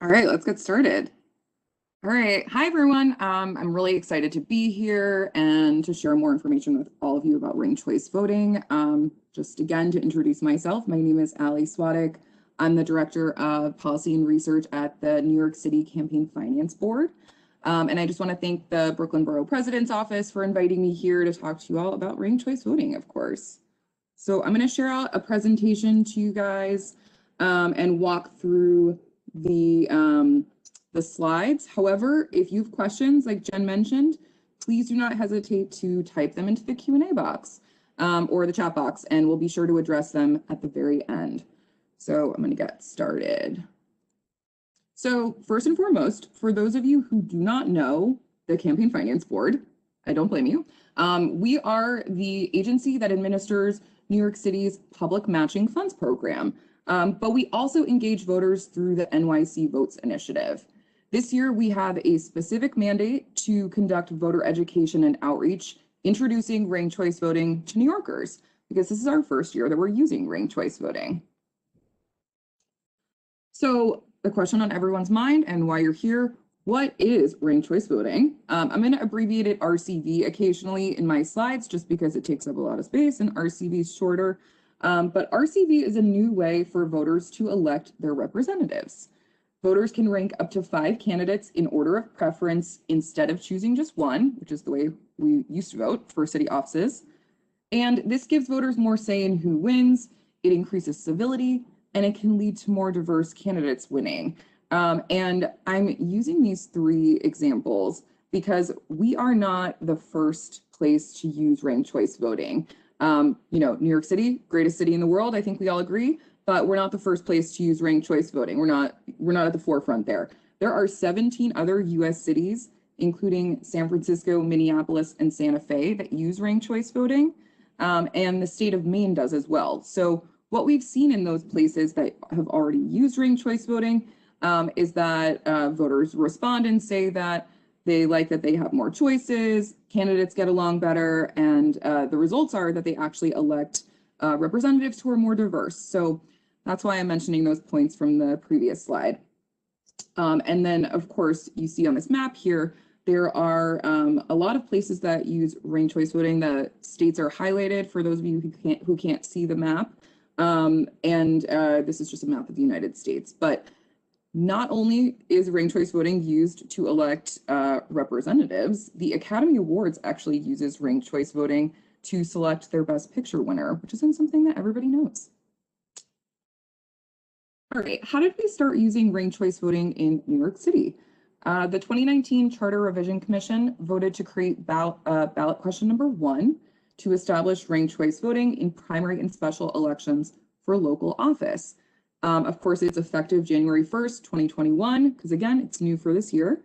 All right, let's get started. All right, hi everyone. I'm really excited to be here and to share more information with all of you about ranked choice voting. Just again, to introduce myself, my name is Ali Swadek. I'm the Director of Policy and Research at the New York City Campaign Finance Board. And I just want to thank the Brooklyn Borough President's Office for inviting me here to talk to you all about ranked choice voting, of course. So I'm going to share out a presentation to you guys and walk through the slides. However, if you have questions, like Jen mentioned, please do not hesitate to type them into the Q&A box or the chat box, and we'll be sure to address them at the very end. So I'm going to get started. So first and foremost, for those of you who do not know the Campaign Finance Board, I don't blame you. We are the agency that administers New York City's public matching funds program, but we also engage voters through the NYC Votes initiative. This year, we have a specific mandate to conduct voter education and outreach, introducing ranked choice voting to New Yorkers, because this is our first year that we're using ranked choice voting. So the question on everyone's mind and why you're here, what is ranked choice voting? I'm going to abbreviate it RCV occasionally in my slides just because it takes up a lot of space and RCV is shorter. But RCV is a new way for voters to elect their representatives. Voters can rank up to 5 candidates in order of preference instead of choosing just one, which is the way we used to vote for city offices. And this gives voters more say in who wins, it increases civility, and it can lead to more diverse candidates winning. And I'm using these 3 examples because we are not the first place to use ranked choice voting. New York City, greatest city in the world, I think we all agree, but we're not the first place to use ranked choice voting. We're not at the forefront there. There are 17 other US cities, including San Francisco, Minneapolis, and Santa Fe, that use ranked choice voting, and the state of Maine does as well. So what we've seen in those places that have already used ranked choice voting is that voters respond and say that they like that they have more choices, candidates get along better, and the results are that they actually elect representatives who are more diverse. So that's why I'm mentioning those points from the previous slide. And then, of course, you see on this map here, there are a lot of places that use ranked choice voting. The states are highlighted for those of you who can't see the map. This is just a map of the United States. But not only is ranked choice voting used to elect representatives, the Academy Awards actually uses ranked choice voting to select their Best Picture winner, which isn't something that everybody knows. All right, how did we start using ranked choice voting in New York City? The 2019 Charter Revision Commission voted to create ballot question number 1 to establish ranked choice voting in primary and special elections for local office. Of course, it's effective January 1st, 2021, because again, it's new for this year.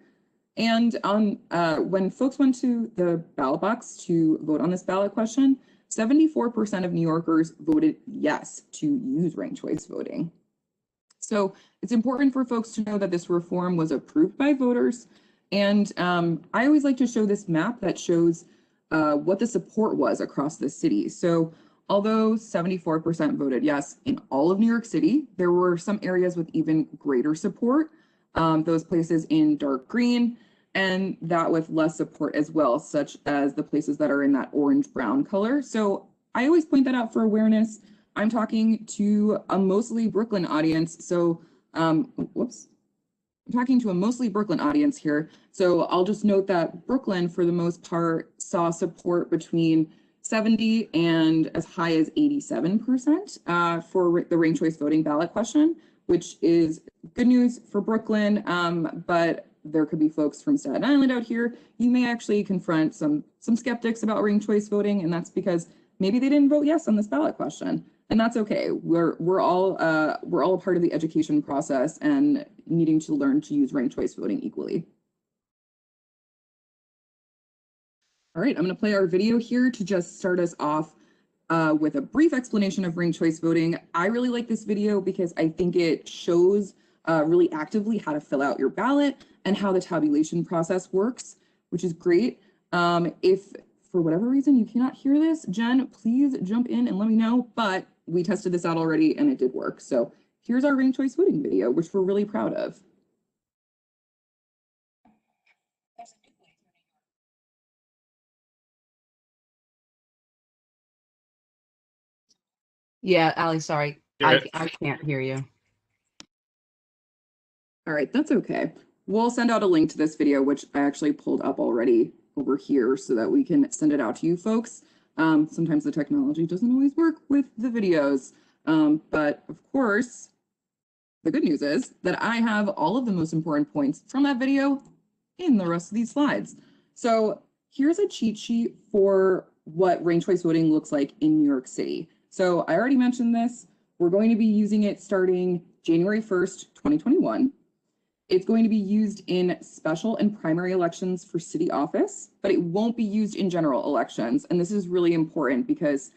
And when folks went to the ballot box to vote on this ballot question, 74% of New Yorkers voted yes to use ranked choice voting. So it's important for folks to know that this reform was approved by voters. And I always like to show this map that shows what the support was across the city. So although 74% voted yes in all of New York City, there were some areas with even greater support, those places in dark green, and that with less support as well, such as the places that are in that orange-brown color. So I always point that out for awareness. I'm talking to a mostly Brooklyn audience, so I'm talking to a mostly Brooklyn audience here. So I'll just note that Brooklyn, for the most part, saw support between 70 and as high as 87% for the ranked choice voting ballot question, which is good news for Brooklyn, but there could be folks from Staten Island out here. You may actually confront some skeptics about ranked choice voting, and that's because maybe they didn't vote yes on this ballot question, and that's okay. We're all a part of the education process and needing to learn to use ranked choice voting equally. All right, I'm going to play our video here to just start us off with a brief explanation of ranked choice voting. I really like this video because I think it shows really actively how to fill out your ballot and how the tabulation process works, which is great. If for whatever reason you cannot hear this, Jen, please jump in and let me know, but we tested this out already and it did work. So here's our ranked choice voting video, which we're really proud of. Yeah, Allie, sorry. Yeah. I can't hear you. All right, that's okay. We'll send out a link to this video, which I actually pulled up already over here so that we can send it out to you folks. Sometimes the technology doesn't always work with the videos, but of course, the good news is that I have all of the most important points from that video in the rest of these slides. So here's a cheat sheet for what ranked choice voting looks like in New York City. So I already mentioned this. We're going to be using it starting January 1st, 2021. It's going to be used in special and primary elections for city office, but it won't be used in general elections. And this is really important because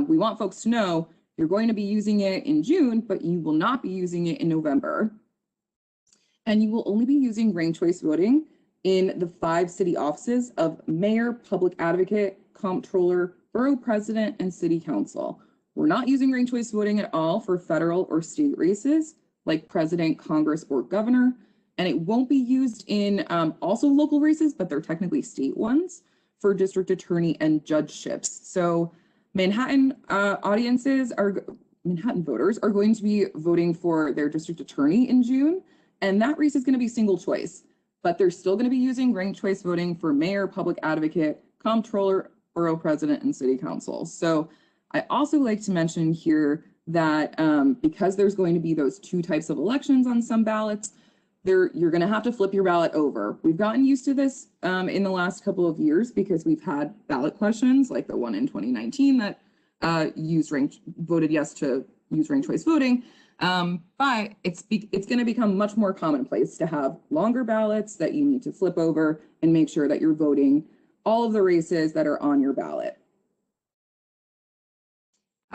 we want folks to know you're going to be using it in June, but you will not be using it in November. And you will only be using ranked choice voting in the 5 city offices of mayor, public advocate, comptroller, borough president, and city council. We're not using ranked choice voting at all for federal or state races like president, Congress, or governor. And it won't be used in also local races, but they're technically state ones for district attorney and judgeships. So Manhattan Manhattan voters are going to be voting for their district attorney in June, and that race is going to be single choice, but they're still going to be using ranked choice voting for mayor, public advocate, comptroller, borough president, and city council. So I also like to mention here that because there's going to be those 2 types of elections on some ballots, you're going to have to flip your ballot over. We've gotten used to this in the last couple of years because we've had ballot questions like the one in 2019 that voted yes to use ranked choice voting. But it's going to become much more commonplace to have longer ballots that you need to flip over and make sure that you're voting all of the races that are on your ballot.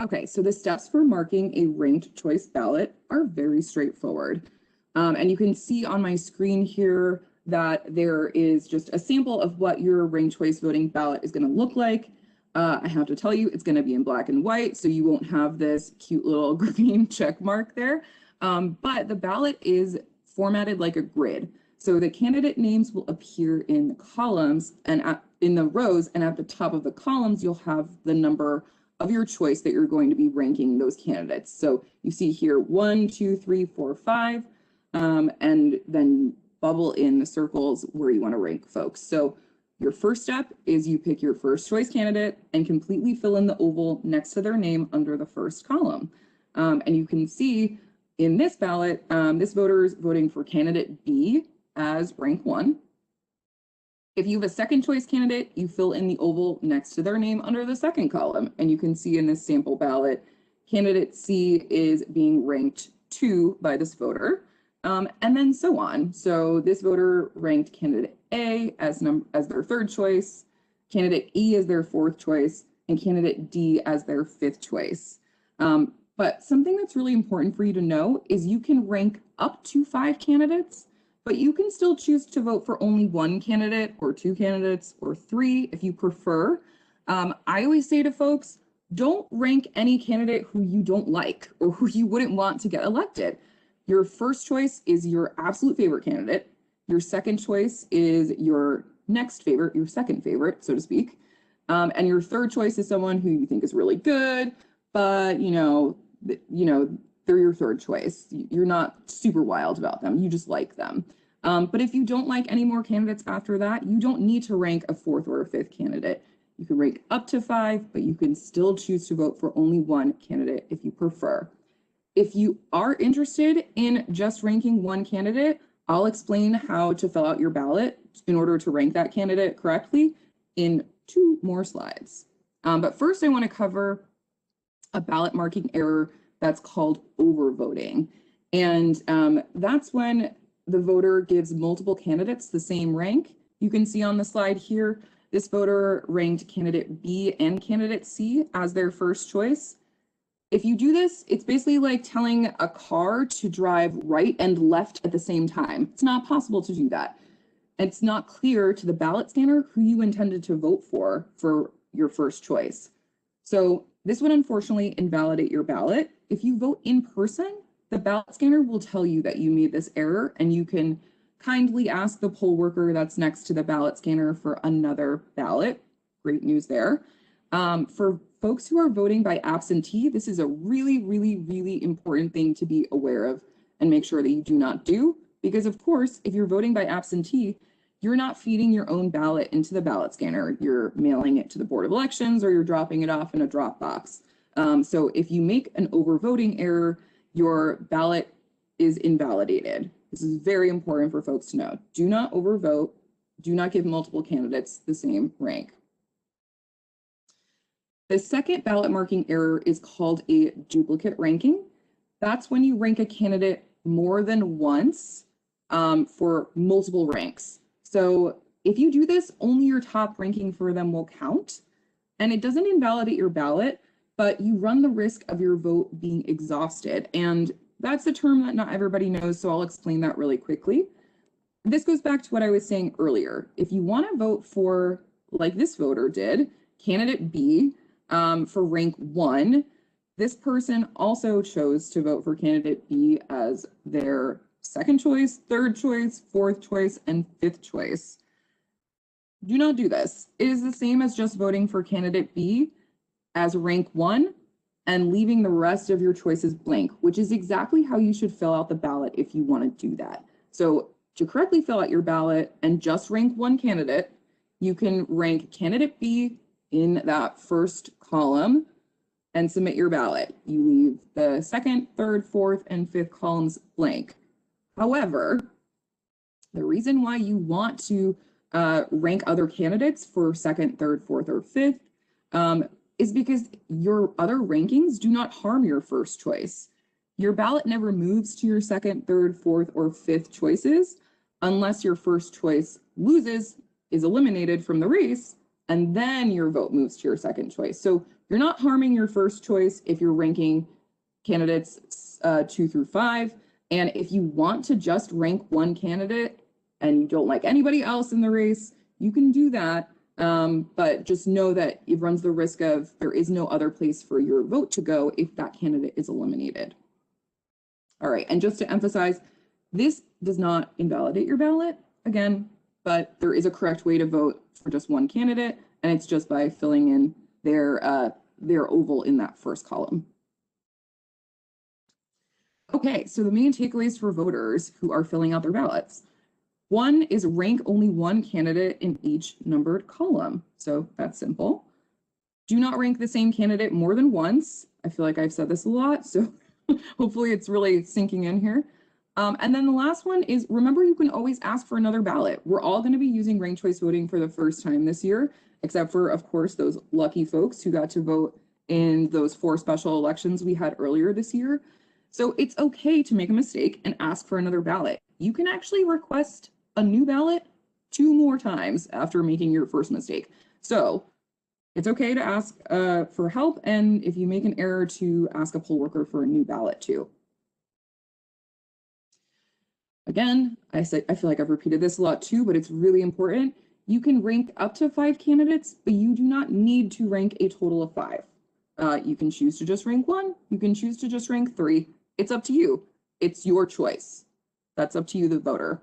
Okay, so the steps for marking a ranked choice ballot are very straightforward. And you can see on my screen here that there is just a sample of what your ranked choice voting ballot is going to look like. I have to tell you, it's going to be in black and white, so you won't have this cute little green check mark there. But the ballot is formatted like a grid. So the candidate names will appear in the columns and in the rows, and at the top of the columns, you'll have the number of your choice that you're going to be ranking those candidates. So you see here 1, 2, 3, 4, 5, and then you bubble in the circles where you want to rank folks. So your first step is you pick your first choice candidate and completely fill in the oval next to their name under the first column. And you can see in this ballot, this voter is voting for candidate B as rank 1. If you have a second choice candidate, you fill in the oval next to their name under the second column. And you can see in this sample ballot, candidate C is being ranked 2 by this voter. And then so on. So this voter ranked candidate A as their third choice, candidate E as their fourth choice, and candidate D as their fifth choice. But something that's really important for you to know is you can rank up to 5 candidates, but you can still choose to vote for only 1 candidate or 2 candidates or 3 if you prefer. I always say to folks, don't rank any candidate who you don't like or who you wouldn't want to get elected. Your first choice is your absolute favorite candidate. Your second choice is your next favorite, your second favorite, so to speak. And your third choice is someone who you think is really good, but they're your third choice. You're not super wild about them. You just like them. But if you don't like any more candidates after that, you don't need to rank a 4th or a 5th candidate. You can rank up to 5, but you can still choose to vote for only 1 candidate if you prefer. If you are interested in just ranking 1 candidate, I'll explain how to fill out your ballot in order to rank that candidate correctly in 2 more slides. But first, I want to cover a ballot marking error that's called overvoting. And that's when the voter gives multiple candidates the same rank. You can see on the slide here, this voter ranked candidate B and candidate C as their first choice. If you do this, it's basically like telling a car to drive right and left at the same time. It's not possible to do that. It's not clear to the ballot scanner who you intended to vote for your first choice. So this would unfortunately invalidate your ballot. If you vote in person, the ballot scanner will tell you that you made this error, and you can kindly ask the poll worker that's next to the ballot scanner for another ballot. Great news there. For folks who are voting by absentee, this is a really, really, really important thing to be aware of and make sure that you do not do. Because of course, if you're voting by absentee, you're not feeding your own ballot into the ballot scanner. You're mailing it to the Board of Elections or you're dropping it off in a drop box. So if you make an overvoting error, your ballot is invalidated. This is very important for folks to know. Do not overvote. Do not give multiple candidates the same rank. The second ballot marking error is called a duplicate ranking. That's when you rank a candidate more than once for multiple ranks. So if you do this, only your top ranking for them will count, and it doesn't invalidate your ballot, but you run the risk of your vote being exhausted. And that's a term that not everybody knows, so I'll explain that really quickly. This goes back to what I was saying earlier. If you want to vote for, like this voter did, candidate B for rank 1, this person also chose to vote for candidate B as their second choice, third choice, fourth choice, and fifth choice. Do not do this. It is the same as just voting for candidate B as rank 1 and leaving the rest of your choices blank, which is exactly how you should fill out the ballot if you want to do that. So to correctly fill out your ballot and just rank 1 candidate, you can rank candidate B in that first column and submit your ballot. You leave the second, third, fourth, and fifth columns blank. However, the reason why you want to rank other candidates for second, third, fourth, or fifth is because your other rankings do not harm your first choice. Your ballot never moves to your second, third, fourth, or fifth choices unless your first choice loses, is eliminated from the race, and then your vote moves to your second choice. So you're not harming your first choice if you're ranking candidates 2 through 5. And if you want to just rank 1 candidate and you don't like anybody else in the race, you can do that. But just know that it runs the risk of there is no other place for your vote to go if that candidate is eliminated. All right, and just to emphasize, this does not invalidate your ballot, again, but there is a correct way to vote for just 1 candidate, and it's just by filling in their oval in that first column. Okay, so the main takeaways for voters who are filling out their ballots. 1 is rank only 1 candidate in each numbered column. So that's simple. Do not rank the same candidate more than once. I feel like I've said this a lot, so hopefully it's really sinking in here. And then the last one is, remember, you can always ask for another ballot. We're all going to be using ranked choice voting for the first time this year, except for, of course, those lucky folks who got to vote in those 4 special elections we had earlier this year. So it's okay to make a mistake and ask for another ballot. You can actually request a new ballot 2 more times after making your first mistake. So it's okay to ask for help, and if you make an error, to ask a poll worker for a new ballot too. Again, I feel like I've repeated this a lot too, but it's really important. You can rank up to 5 candidates, but you do not need to rank a total of 5. You can choose to just rank 1. You can choose to just rank 3. It's up to you. It's your choice. That's up to you, the voter.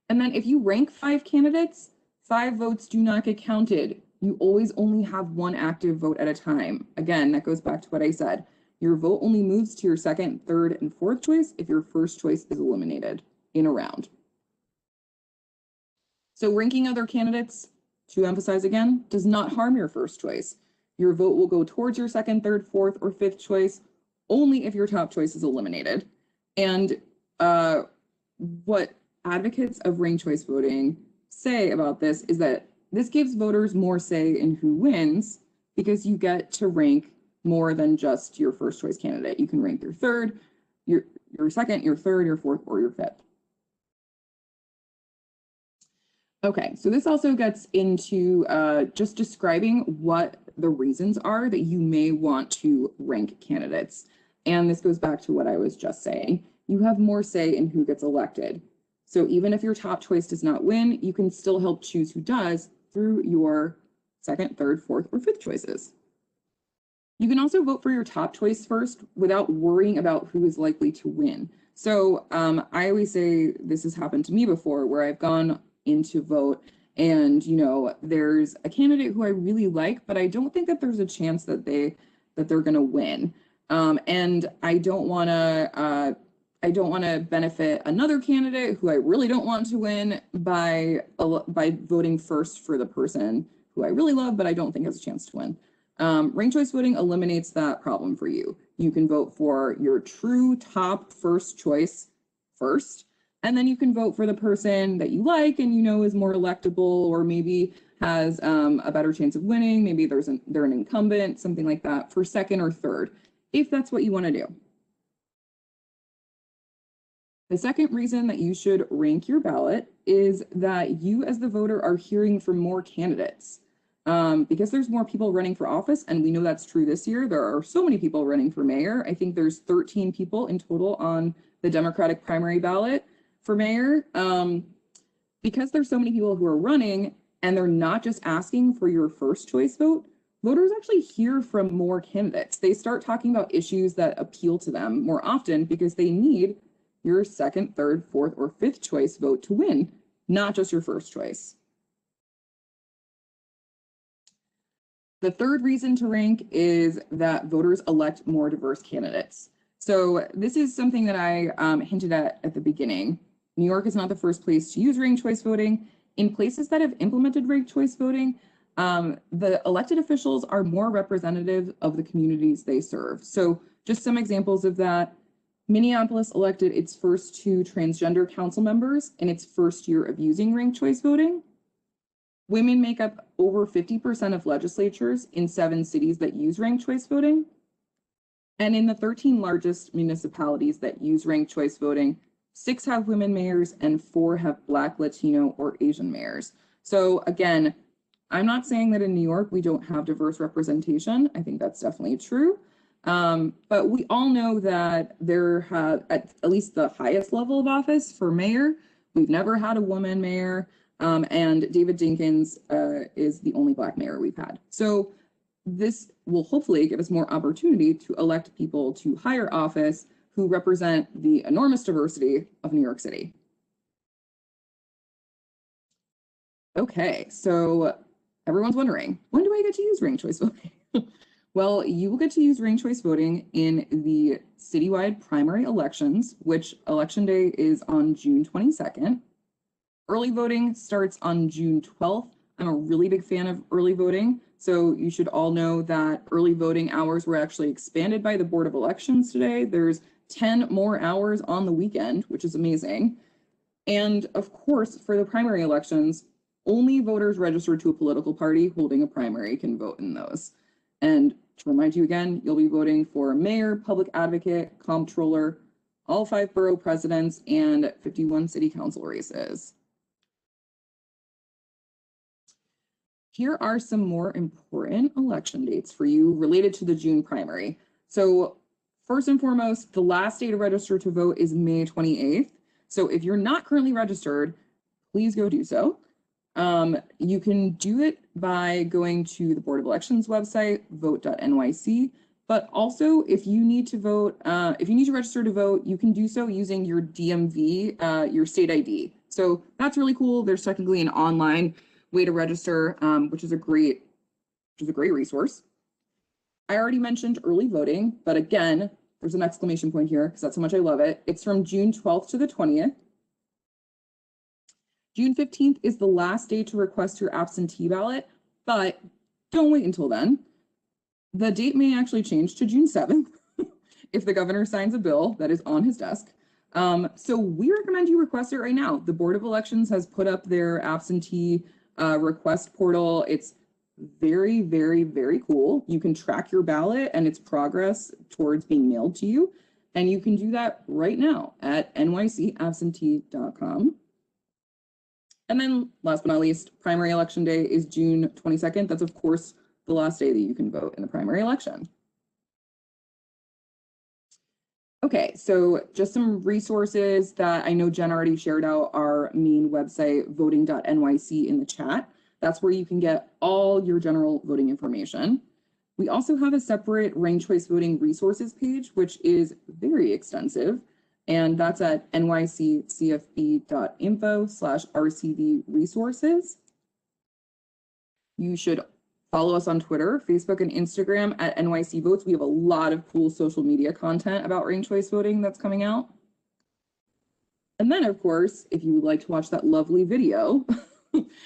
And then if you rank 5 candidates, 5 votes do not get counted. You always only have 1 active vote at a time. Again, that goes back to what I said. Your vote only moves to your second, third, and fourth choice if your first choice is eliminated in a round. So ranking other candidates, to emphasize again, does not harm your first choice. Your vote will go towards your second, third, fourth, or fifth choice only if your top choice is eliminated. And what advocates of ranked choice voting say about this is that this gives voters more say in who wins because you get to rank more than just your first choice candidate. You can rank your third, your second, your third, your fourth, or your fifth. Okay, so this also gets into just describing what the reasons are that you may want to rank candidates. And this goes back to what I was just saying. You have more say in who gets elected. So even if your top choice does not win, you can still help choose who does through your second, third, fourth, or fifth choices. You can also vote for your top choice first without worrying about who is likely to win. So I always say, this has happened to me before, where I've gone in to vote and, you know, there's a candidate who I really like, but I don't think that there's a chance that they're going to win. And I don't want to benefit another candidate who I really don't want to win by voting first for the person who I really love, but I don't think has a chance to win. Ranked choice voting eliminates that problem for you. You can vote for your true top first choice first, and then you can vote for the person that you like and you know is more electable, or maybe has a better chance of winning. Maybe they're an incumbent, something like that, for second or third, if that's what you want to do. The second reason that you should rank your ballot is that you as the voter are hearing from more candidates. Because there's more people running for office, and we know that's true this year. There are so many people running for mayor. I think there's 13 people in total on the Democratic primary ballot for mayor. Because there's so many people who are running and they're not just asking for your first choice vote, voters actually hear from more candidates. They start talking about issues that appeal to them more often because they need your second, third, fourth, or fifth choice vote to win, not just your first choice. The third reason to rank is that voters elect more diverse candidates. So this is something that I hinted at the beginning. New York is not the first place to use ranked choice voting. In places that have implemented ranked choice voting, the elected officials are more representative of the communities they serve. So just some examples of that. Minneapolis elected its first 2 transgender council members in its first year of using ranked choice voting. Women make up over 50% of legislatures in 7 cities that use ranked choice voting. And in the 13 largest municipalities that use ranked choice voting, 6 have women mayors and 4 have Black, Latino, or Asian mayors. So again, I'm not saying that in New York we don't have diverse representation. I think that's definitely true. But we all know that there have, at least the highest level of office for mayor, we've never had a woman mayor. And David Dinkins is the only Black mayor we've had. So this will hopefully give us more opportunity to elect people to higher office who represent the enormous diversity of New York City. Okay, so everyone's wondering, when do I get to use ranked choice voting? Well, you will get to use ranked choice voting in the citywide primary elections, which election day is on June 22nd. Early voting starts on June 12th. I'm a really big fan of early voting. So you should all know that early voting hours were actually expanded by the Board of Elections today. There's 10 more hours on the weekend, which is amazing. And of course, for the primary elections, only voters registered to a political party holding a primary can vote in those. And to remind you again, you'll be voting for mayor, public advocate, comptroller, all 5 borough presidents, and 51 city council races. Here are some more important election dates for you related to the June primary. So first and foremost, the last day to register to vote is May 28th. So if you're not currently registered, please go do so. You can do it by going to the Board of Elections website, vote.nyc. But also, if you need to vote, if you need to register to vote, you can do so using your DMV, your state ID. So that's really cool. There's technically an online way to register, which is a great resource. I already mentioned early voting, but again, there's an exclamation point here because that's how much I love it. It's from June 12th to the 20th. June 15th is the last day to request your absentee ballot, but don't wait until then. The date may actually change to June 7th if the governor signs a bill that is on his desk. So we recommend you request it right now. The Board of Elections has put up their absentee request portal. It's very, very, very cool. You can track your ballot and its progress towards being mailed to you. And you can do that right now at nycabsentee.com. And then last but not least, primary election day is June 22nd. That's of course the last day that you can vote in the primary election. Okay, so just some resources that I know Jen already shared out our main website, voting.nyc, in the chat. That's where you can get all your general voting information. We also have a separate ranked choice voting resources page, which is very extensive. And that's at nyccfb.info/rcv resources. You should follow us on Twitter, Facebook, and Instagram at NYC Votes. We have a lot of cool social media content about ranked choice voting that's coming out. And then, of course, if you would like to watch that lovely video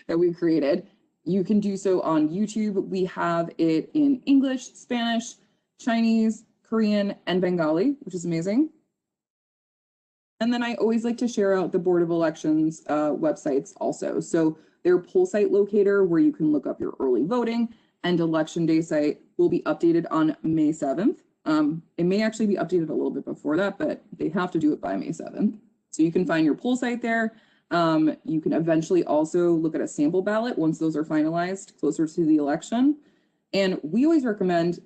that we created, you can do so on YouTube. We have it in English, Spanish, Chinese, Korean, and Bengali, which is amazing. And then I always like to share out the Board of Elections websites also. So their poll site Locator, where you can look up your early voting, and Election Day site will be updated on May 7th. It may actually be updated a little bit before that, but they have to do it by May 7th. So you can find your poll site there. You can eventually also look at a sample ballot once those are finalized closer to the election. And we always recommend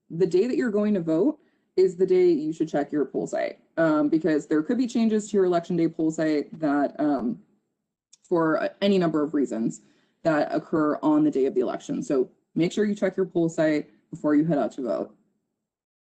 the day that you're going to vote is the day you should check your poll site, because there could be changes to your Election Day poll site that for any number of reasons that occur on the day of the election. So make sure you check your poll site before you head out to vote.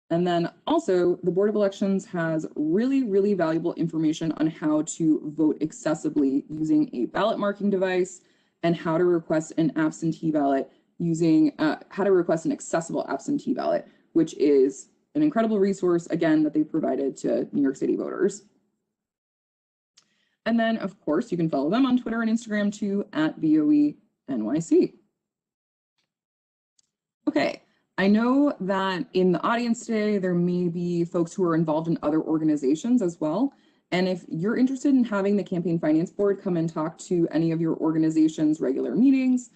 And then also the Board of Elections has really, really valuable information on how to vote accessibly using a ballot marking device and how to request an absentee ballot using how to request an accessible absentee ballot, which is an incredible resource, again, that they provided to New York City voters. And then, of course, you can follow them on Twitter and Instagram too at VOE NYC. Okay. I know that in the audience today, there may be folks who are involved in other organizations as well. And if you're interested in having the Campaign Finance Board come and talk to any of your organization's regular meetings,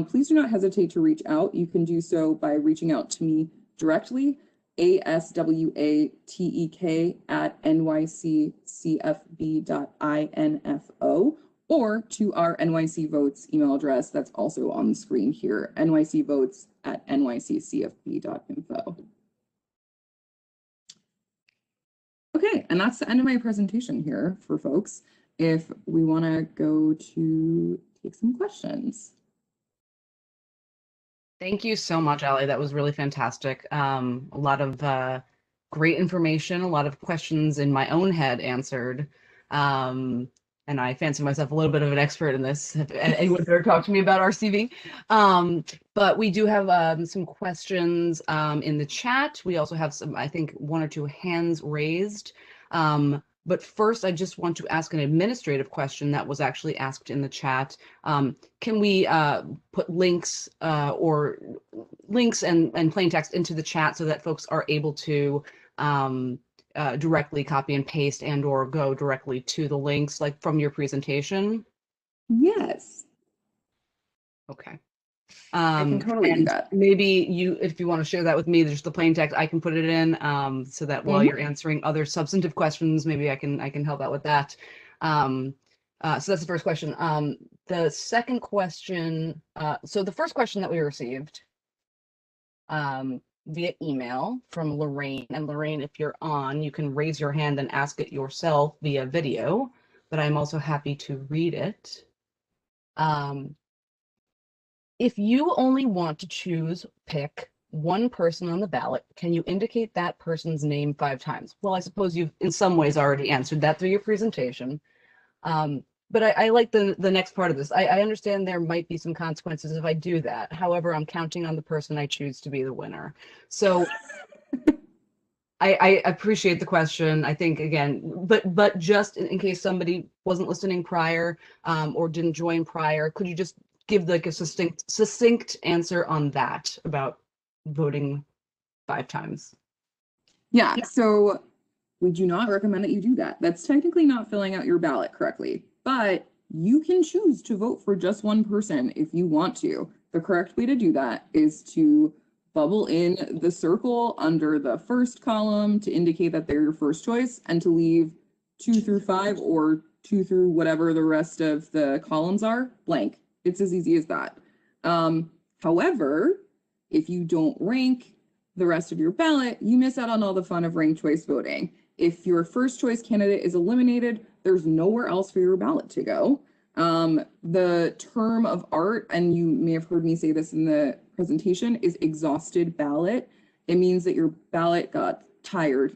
please do not hesitate to reach out. You can do so by reaching out to me directly, aswatek@nyccfb.info, or to our NYC Votes email address that's also on the screen here, nycvotes@nyccfb.info. Okay, and that's the end of my presentation here for folks. If we want to go to take some questions. Thank you so much, Allie. That was really fantastic. A lot of great information, a lot of questions in my own head answered. And I fancy myself a little bit of an expert in this. If anyone ever talked to me about RCV. But we do have some questions in the chat. We also have some, I think, 1 or 2 hands raised. But first, I just want to ask an administrative question that was actually asked in the chat. Can we put links and plain text into the chat so that folks are able to directly copy and paste and or go directly to the links like from your presentation? Yes. Okay. I can totally do that. Maybe if you want to share that with me, there's the plain text, I can put it in so that while you're answering other substantive questions, maybe I can help out with that. So that's the first question. The second question, so the first question that we received via email from Lorraine, and Lorraine, if you're on, you can raise your hand and ask it yourself via video, but I'm also happy to read it. If you only want to pick one person on the ballot, can you indicate that person's name 5 times? Well, I suppose you've in some ways already answered that through your presentation. But I like the next part of this. I understand there might be some consequences if I do that. However, I'm counting on the person I choose to be the winner. So I appreciate the question. I think, again, but just in case somebody wasn't listening prior or didn't join prior, could you just give like a succinct answer on that about voting 5 times? Yeah, so we do not recommend that you do that. That's technically not filling out your ballot correctly, but you can choose to vote for just one person if you want to. The correct way to do that is to bubble in the circle under the first column to indicate that they're your first choice, and to leave 2 through 5 or 2 through whatever the rest of the columns are blank. It's as easy as that. However, if you don't rank the rest of your ballot, you miss out on all the fun of ranked choice voting. If your first choice candidate is eliminated, there's nowhere else for your ballot to go. The term of art, and you may have heard me say this in the presentation, is exhausted ballot. It means that your ballot got tired.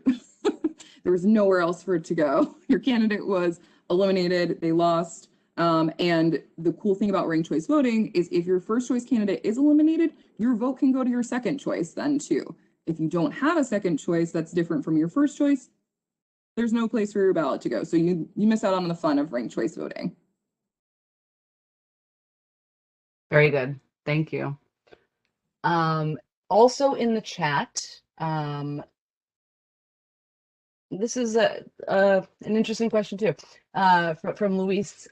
There was nowhere else for it to go. Your candidate was eliminated, they lost. And the cool thing about ranked choice voting is if your first choice candidate is eliminated, your vote can go to your second choice then too. If you don't have a second choice that's different from your first choice, there's no place for your ballot to go. So you miss out on the fun of ranked choice voting. Very good. Thank you. Also in the chat, this is an interesting question too, from Luis.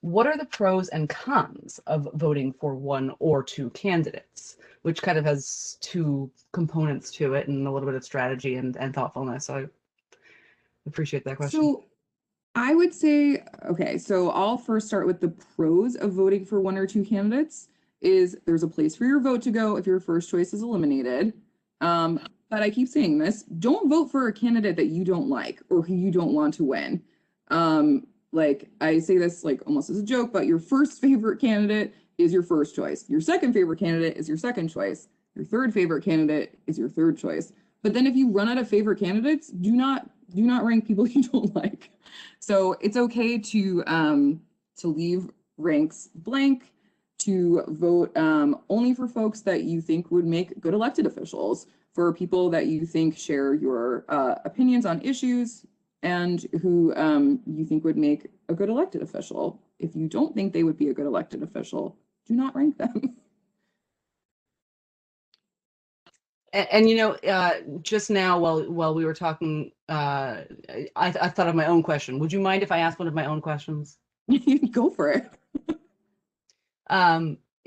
What are the pros and cons of voting for one or two candidates? Which kind of has two components to it and a little bit of strategy and thoughtfulness. So I appreciate that question. So I would say, okay, so I'll first start with the pros of voting for one or two candidates is there's a place for your vote to go if your first choice is eliminated. But I keep saying this, don't vote for a candidate that you don't like or who you don't want to win. Like I say this like almost as a joke, but your first favorite candidate is your first choice. Your second favorite candidate is your second choice. Your third favorite candidate is your third choice. But then if you run out of favorite candidates, do not rank people you don't like. So it's okay to leave ranks blank, to vote only for folks that you think would make good elected officials, for people that you think share your opinions on issues and who you think would make a good elected official. If you don't think they would be a good elected official, do not rank them. And you know, just now while we were talking, I thought of my own question. Would you mind if I asked one of my own questions? Go for it.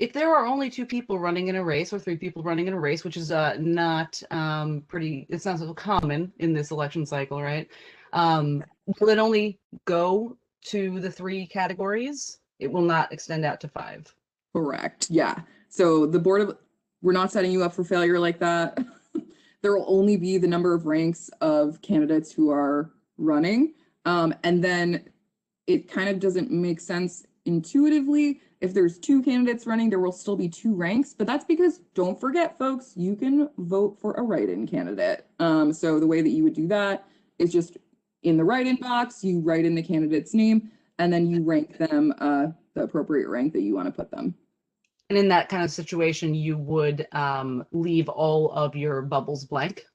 If there are only two people running in a race or three people running in a race, which is not it's not so common in this election cycle, right? Will it only go to the three categories? It will not extend out to five. Correct. Yeah. So we're not setting you up for failure like that. There will only be the number of ranks of candidates who are running. And then it kind of doesn't make sense intuitively. If there's two candidates running, there will still be two ranks, but that's because don't forget, folks, you can vote for a write-in candidate. So the way that you would do that is just in the write-in box, you write in the candidate's name, and then you rank them the appropriate rank that you want to put them. And in that kind of situation, you would leave all of your bubbles blank.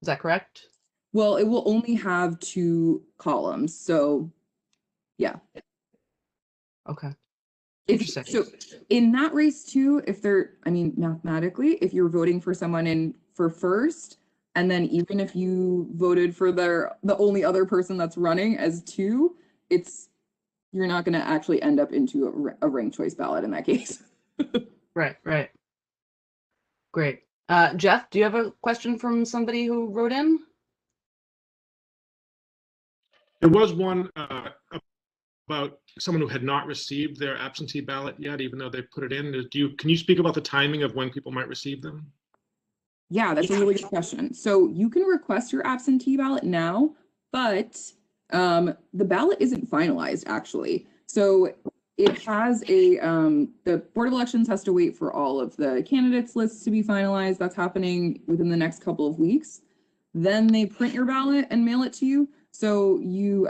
Is that correct? Well, it will only have two columns. So, yeah. Okay. Interesting. So in that race too, mathematically, if you're voting for someone for first, and then even if you voted for the only other person that's running as two, you're not going to actually end up into a ranked choice ballot in that case. Right. Great. Jeff, do you have a question from somebody who wrote in? There was one about someone who had not received their absentee ballot yet, even though they put it in. Can you speak about the timing of when people might receive them? Yeah, that's a really good question. So you can request your absentee ballot now, but the ballot isn't finalized actually. So it has the Board of Elections has to wait for all of the candidates lists to be finalized. That's happening within the next couple of weeks. Then they print your ballot and mail it to you. So you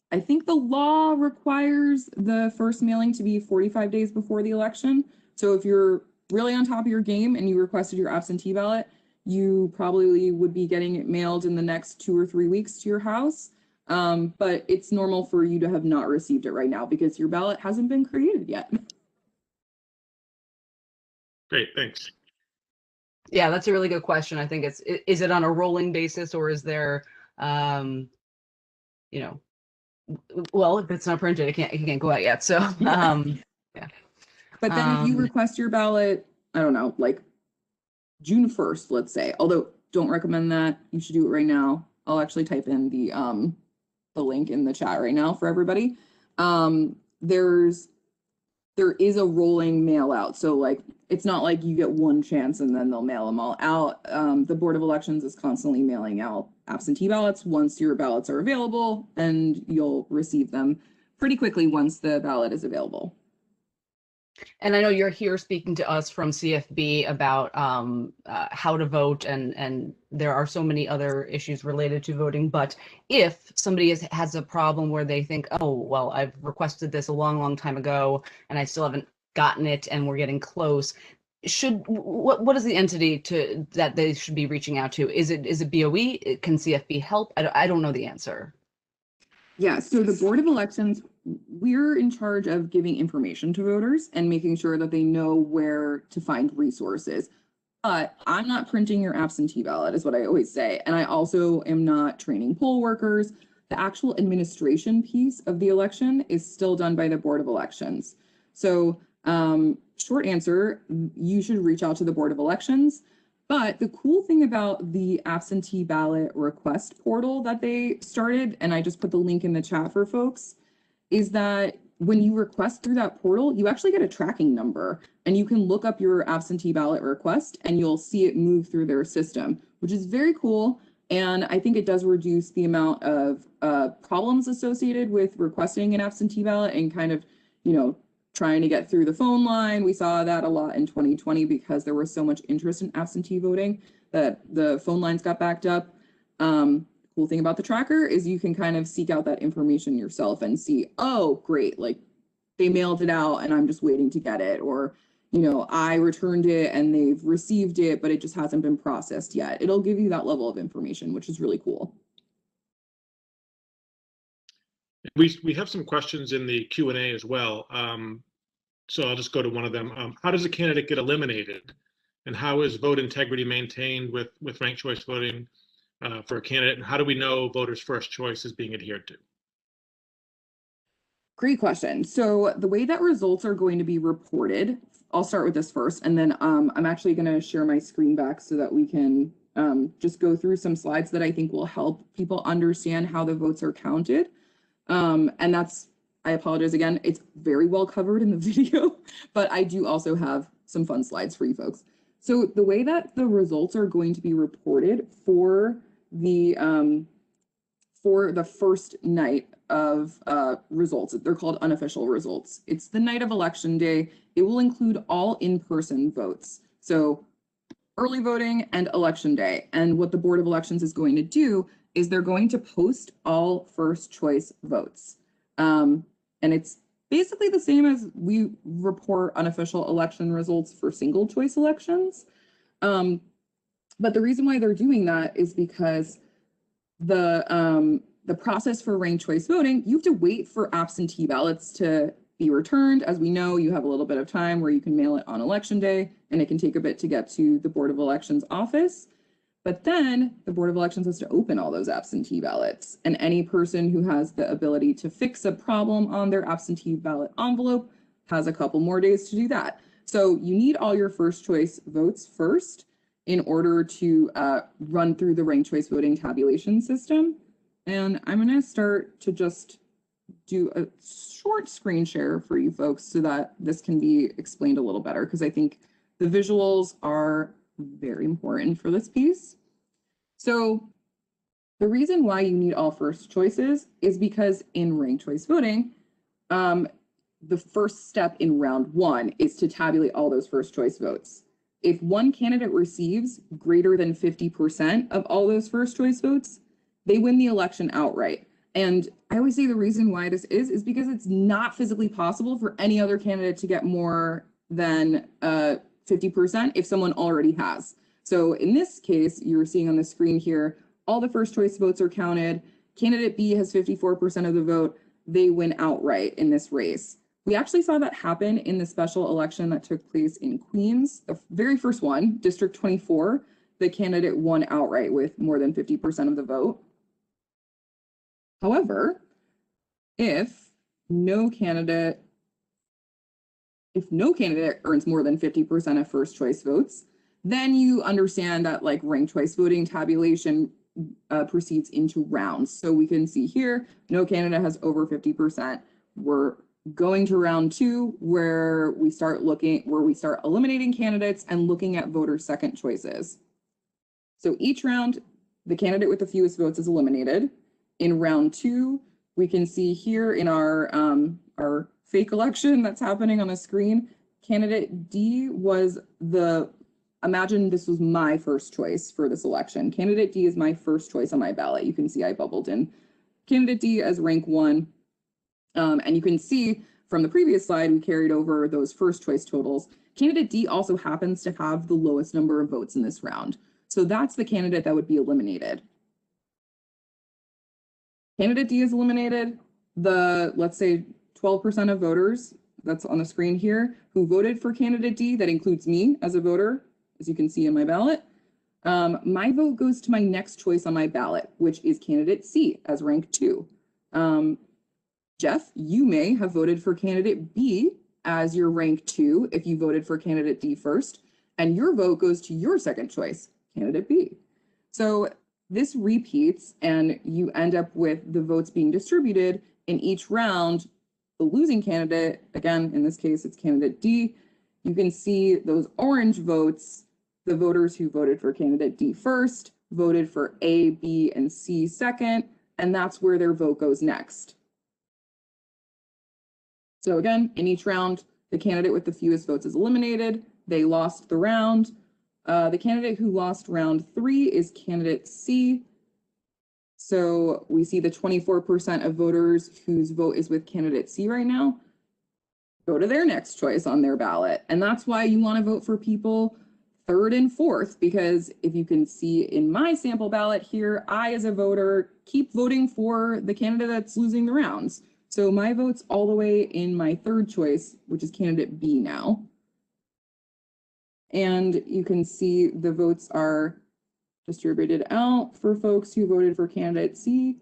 I think the law requires the first mailing to be 45 days before the election. So if you're really on top of your game and you requested your absentee ballot, you probably would be getting it mailed in the next 2 or 3 weeks to your house. But it's normal for you to have not received it right now because your ballot hasn't been created yet. Great, thanks. Yeah, that's a really good question. I think is it on a rolling basis or is there, well, if it's not printed, it can't go out yet. So, yeah. But then if you request your ballot, I don't know, like June 1st, let's say, although don't recommend that. You should do it right now. I'll actually type in the link in the chat right now for everybody. There is a rolling mail out. So like, it's not like you get one chance and then they'll mail them all out. The Board of Elections is constantly mailing out absentee ballots once your ballots are available, and you'll receive them pretty quickly once the ballot is available. And I know you're here speaking to us from CFB about how to vote, and there are so many other issues related to voting. But if somebody has a problem where they think, oh, well, I've requested this a long, long time ago, and I still haven't gotten it, and we're getting close, what is the entity that they should be reaching out to? Is it BOE? Can CFB help? I don't know the answer. Yeah, so the Board of Elections, we're in charge of giving information to voters and making sure that they know where to find resources. But I'm not printing your absentee ballot, is what I always say. And I also am not training poll workers. The actual administration piece of the election is still done by the Board of Elections. So, short answer, you should reach out to the Board of Elections. But the cool thing about the absentee ballot request portal that they started, and I just put the link in the chat for folks, is that when you request through that portal, you actually get a tracking number, and you can look up your absentee ballot request and you'll see it move through their system, which is very cool. And I think it does reduce the amount of problems associated with requesting an absentee ballot and kind of, trying to get through the phone line. We saw that a lot in 2020 because there was so much interest in absentee voting that the phone lines got backed up. Cool thing about the tracker is you can kind of seek out that information yourself and see, oh, great, like they mailed it out and I'm just waiting to get it. Or, I returned it and they've received it, but it just hasn't been processed yet. It'll give you that level of information, which is really cool. We have some questions in the Q&A as well. So I'll just go to one of them. How does a candidate get eliminated? And how is vote integrity maintained with ranked choice voting for a candidate? And how do we know voters' first choice is being adhered to? Great question. So the way that results are going to be reported, I'll start with this first, and then I'm actually going to share my screen back so that we can just go through some slides that I think will help people understand how the votes are counted. And that's, I apologize again, it's very well covered in the video, but I do also have some fun slides for you folks. So the way that the results are going to be reported for the first night of results, they're called unofficial results. It's the night of election day. It will include all in-person votes. So early voting and election day. And what the Board of Elections is going to do is they're going to post all first choice votes. And it's basically the same as we report unofficial election results for single choice elections. But the reason why they're doing that is because the process for ranked choice voting, you have to wait for absentee ballots to be returned. As we know, you have a little bit of time where you can mail it on election day, and it can take a bit to get to the Board of Elections office. But then the Board of Elections has to open all those absentee ballots, and any person who has the ability to fix a problem on their absentee ballot envelope has a couple more days to do that. So you need all your first choice votes first in order to run through the ranked choice voting tabulation system. And I'm going to start to just do a short screen share for you folks so that this can be explained a little better, because I think the visuals are very important for this piece. So the reason why you need all first choices is because in ranked choice voting, the first step in round one is to tabulate all those first choice votes. If one candidate receives greater than 50% of all those first choice votes, they win the election outright. And I always say the reason why this is because it's not physically possible for any other candidate to get more than 50% if someone already has. So in this case, you're seeing on the screen here, all the first choice votes are counted. Candidate B has 54% of the vote. They win outright in this race. We actually saw that happen in the special election that took place in Queens, the very first one, District 24. The candidate won outright with more than 50% of the vote. However, if no candidate earns more than 50% of first choice votes, then you understand that like ranked choice voting tabulation proceeds into rounds. So we can see here, no candidate has over 50%. We're going to round two, where we start eliminating candidates and looking at voter second choices. So each round, the candidate with the fewest votes is eliminated. In round two, we can see here in our fake election that's happening on the screen, candidate D was imagine this was my first choice for this election. Candidate D is my first choice on my ballot. You can see I bubbled in candidate D as rank 1. And you can see from the previous slide, we carried over those first choice totals. Candidate D also happens to have the lowest number of votes in this round. So that's the candidate that would be eliminated. Candidate D is eliminated. Let's say 12% of voters, that's on the screen here, who voted for candidate D, that includes me as a voter, as you can see in my ballot. My vote goes to my next choice on my ballot, which is candidate C as rank 2. Jeff, you may have voted for candidate B as your rank 2 if you voted for candidate D first, and your vote goes to your second choice, candidate B. So this repeats, and you end up with the votes being distributed in each round. The losing candidate, again, in this case, it's candidate D. You can see those orange votes, the voters who voted for candidate D first, voted for A, B, and C second, and that's where their vote goes next. So again, in each round, the candidate with the fewest votes is eliminated. They lost the round. The candidate who lost round 3 is candidate C. So we see the 24% of voters whose vote is with candidate C right now go to their next choice on their ballot. And that's why you want to vote for people 3rd and 4th, because if you can see in my sample ballot here, I as a voter keep voting for the candidate that's losing the rounds. So my vote's all the way in my 3rd choice, which is candidate B now. And you can see the votes are distributed out for folks who voted for candidate C.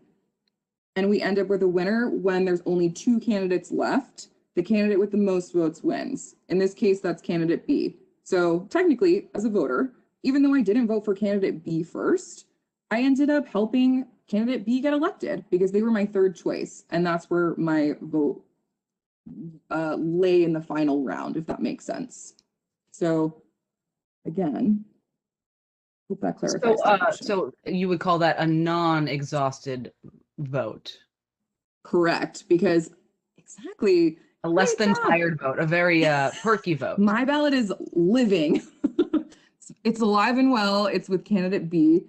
And we end up with a winner when there's only 2 candidates left. The candidate with the most votes wins. In this case, that's candidate B. So technically, as a voter, even though I didn't vote for candidate B first, I ended up helping candidate B get elected because they were my 3rd choice. And that's where my vote lay in the final round, if that makes sense. So again, hope that clarifies. So you would call that a non-exhausted vote? Correct, because exactly. A less than tired vote, a very perky vote. My ballot is living. It's alive and well. It's with candidate B.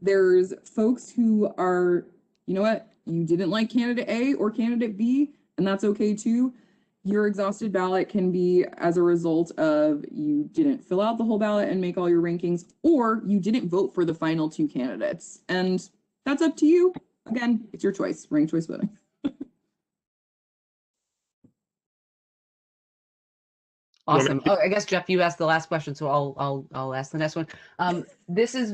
There's folks who are, you know what, you didn't like candidate A or candidate B, and that's okay too. Your exhausted ballot can be as a result of you didn't fill out the whole ballot and make all your rankings, or you didn't vote for the final 2 candidates. And that's up to you. Again, it's your choice, ranked choice voting. Awesome. Oh, I guess Jeff, you asked the last question, so I'll ask the next one. This is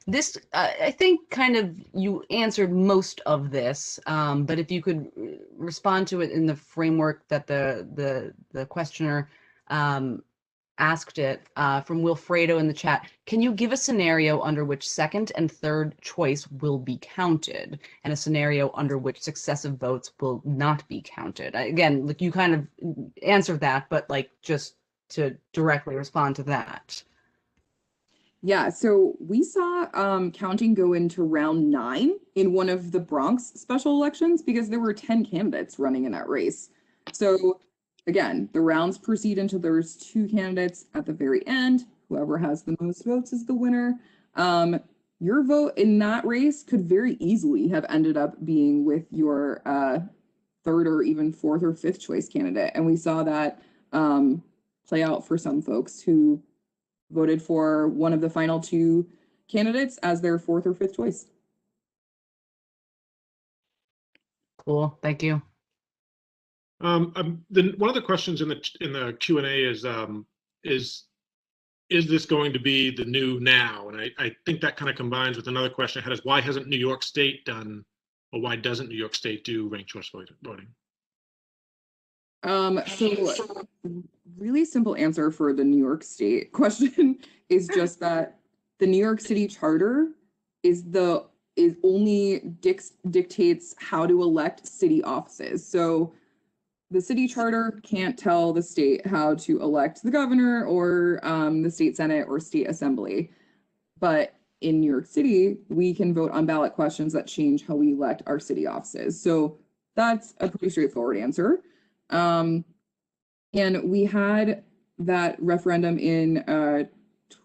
this I think kind of you answered most of this, but if you could respond to it in the framework that the questioner asked it from Wilfredo in the chat. Can you give a scenario under which 2nd and 3rd choice will be counted and a scenario under which successive votes will not be counted? Again, like you kind of answered that, but like just to directly respond to that. Yeah, so we saw counting go into round 9 in one of the Bronx special elections because there were 10 candidates running in that race. So again, the rounds proceed until there's 2 candidates at the very end. Whoever has the most votes is the winner. Your vote in that race could very easily have ended up being with your 3rd or even 4th or 5th choice candidate. And we saw that play out for some folks who voted for one of the final 2 candidates as their 4th or 5th choice. Cool, thank you. One of the questions in the Q&A is this going to be the new now? And I think that kind of combines with another question I had is why hasn't New York State done, or why doesn't New York State do ranked choice voting? So really simple answer for the New York State question is just that the New York City charter only dictates how to elect city offices. So the city charter can't tell the state how to elect the governor or the state senate or state assembly. But in New York City, we can vote on ballot questions that change how we elect our city offices. So that's a pretty straightforward answer. And we had that referendum in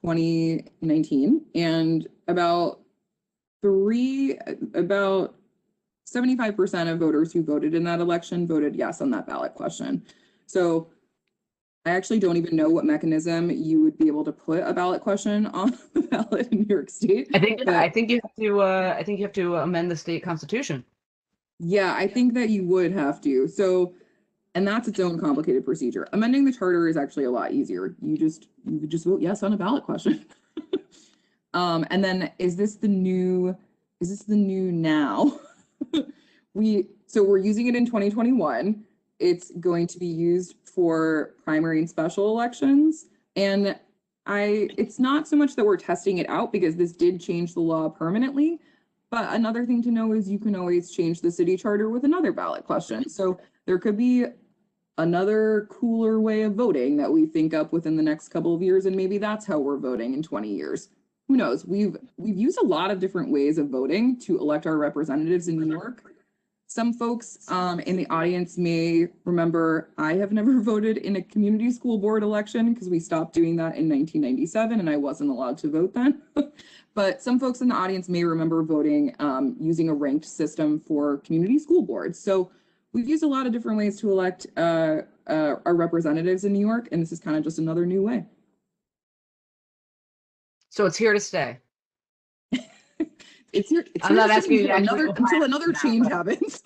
2019, and about 75% of voters who voted in that election voted yes on that ballot question. So I actually don't even know what mechanism you would be able to put a ballot question on the ballot in New York State. I think you have to amend the state constitution. Yeah, I think that you would have to. So, and that's its own complicated procedure. Amending the charter is actually a lot easier. You would just vote yes on a ballot question. And then is this the new now? We're using it in 2021. It's going to be used for primary and special elections. And it's not so much that we're testing it out, because this did change the law permanently. But another thing to know is you can always change the city charter with another ballot question. So there could be another cooler way of voting that we think up within the next couple of years, and maybe that's how we're voting in 20 years. Who knows? We've used a lot of different ways of voting to elect our representatives in New York. Some folks in the audience may remember I have never voted in a community school board election because we stopped doing that in 1997 and I wasn't allowed to vote then. But some folks in the audience may remember voting using a ranked system for community school boards. So we've used a lot of different ways to elect our representatives in New York, and this is kind of just another new way. So it's here to stay. It's here. I'm not asking you until another change happens.